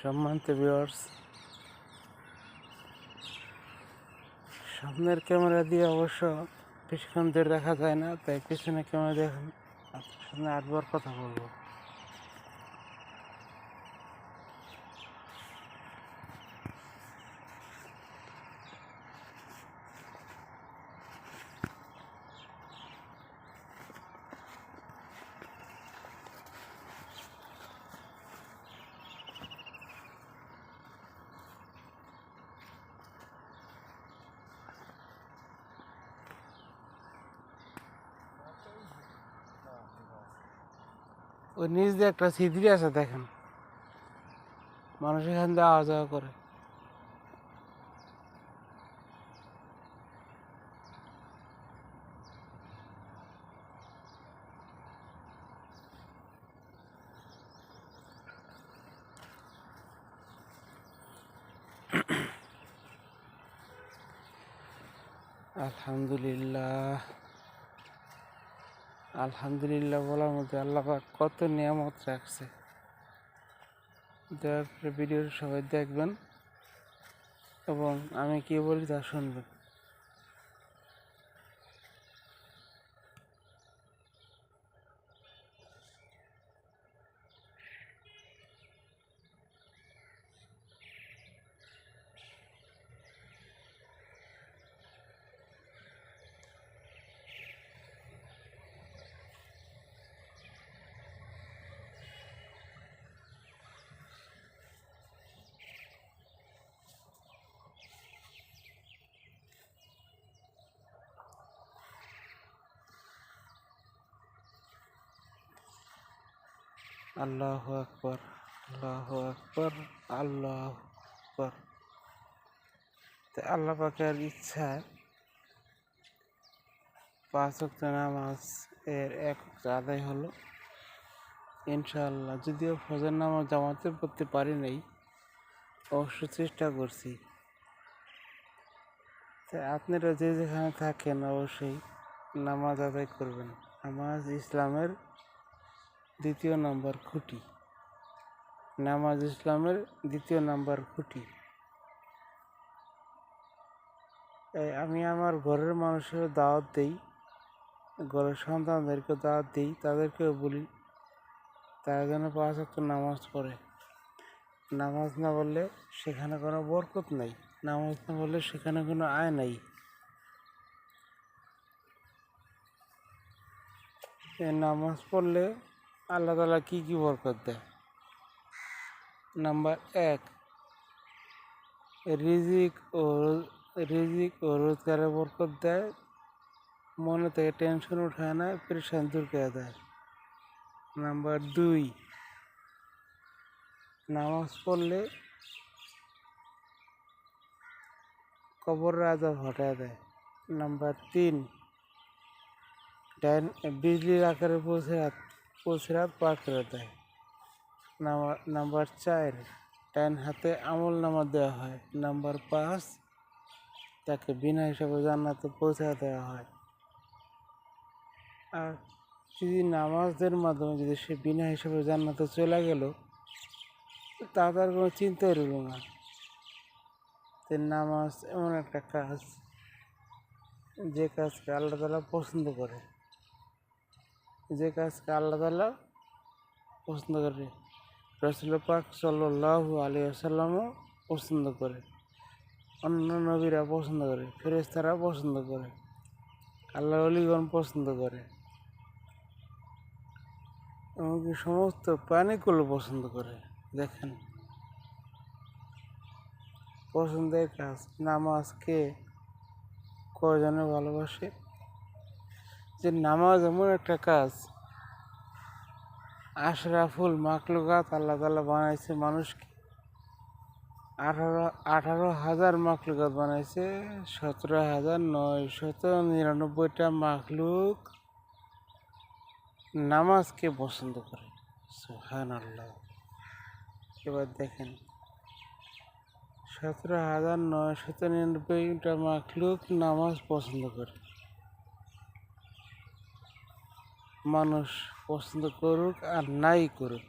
সম্মানিত ভিউয়ার্স, সামনের ক্যামেরা দিয়ে অবশ্য বেশিক্ষণ ধরে দেখা যায় না, তাই পিছনে ক্যামেরা দেখেন আপনার সামনে আটবার কথা বলবো। ওই নিচ দিয়ে একটা ছিদ্রি আছে, দেখেন মানুষ এখান দিয়ে আওয়া যাওয়া করে। আলহামদুলিল্লাহ আলহামদুলিল্লাহ বলার মধ্যে আল্লাহ পাক কত নিয়ামত রাখছে। দয়া করে ভিডিওটি সবাই দেখবেন এবং আমি কি বলি তা শুনবেন। আল্লাহু আকবার, আল্লাহু আকবার, আল্লাহু আকবার। তো আল্লাহ পাকের ইচ্ছায় 5 ওয়াক্ত নামাজ এর 1 ওয়াক্ত আদায় হলো ইনশাআল্লাহ। যদিও ফজর নামাজ জামাতে পড়তে পারি নাই, অবশ্য চেষ্টা করছি। তাই আপনারা যে যেখানে থাকেন অবশ্যই নামাজ আদায় করবেন। নামাজ ইসলামের 2য় নম্বর খুঁটি। নামাজ ইসলামের 2য় নম্বর খুঁটি। আমি আমার ঘরের মানুষের দাওয়াত দিই, ঘরের সন্তানদেরকে দাওয়াত দিই, তাদেরকেও বলি তারা যেন 5 ওয়াক্ত নামাজ পড়ে। নামাজ না পড়লে সেখানে কোনো বরকত নাই, নামাজ না পড়লে সেখানে কোনো আয় নাই। নামাজ পড়লে আল্লাহ তাআলা কি কি বরকত দেয়? নাম্বার 1, রিজিক ও রোজগারে বরকত দেয়। মনে থেকে টেনশন উঠায় না, পেরেশান দূর করে দেয়। নাম্বার 2, নামাজ পড়লে কবরের আযাব হটায় দেয়। নাম্বার 3, বিজলির আকারে পৌঁছরাত পার করে দেয়। নাম্বার 4, ডান হাতে আমল নামা দেওয়া হয়। নাম্বার 5, তাকে বিনা হিসাবে জান্নাতে পৌঁছা দেওয়া হয়। আর যদি নামাজের মাধ্যমে যদি সে বিনা হিসাবে জান্নাতে চলে গেল, তার কোনো চিন্তাই রইল না। তো নামাজ এমন একটা কাজ, যে কাজকে আল্লাহ তাআলা পছন্দ করে, রাসূল পাক সাল্লাল্লাহু আলাইহি ওয়াসাল্লামও পছন্দ করে, অন্য নবীরা পছন্দ করে, ফেরেশতারা পছন্দ করে, আল্লাহর ওলিগণ পছন্দ করে, এমনকি সমস্ত প্রাণীগুলো পছন্দ করে। দেখেন, পছন্দের কাজ। নামাজকে কয়জনে ভালোবাসে? যে নামাজ এমন একটা কাজ, আশরাফুল মাখলুকাত আল্লাহ তাআলা বানাইছে মানুষকে। 18,000 মাখলুকাত বানাইছে, 17,999টা মাখলুক নামাজকে পছন্দ করে। সুবহানাল্লাহ। এবার দেখেন, 17,999টা মাখলুক নামাজ পছন্দ করে। মানুষ পছন্দ করুক আর নাই করুক,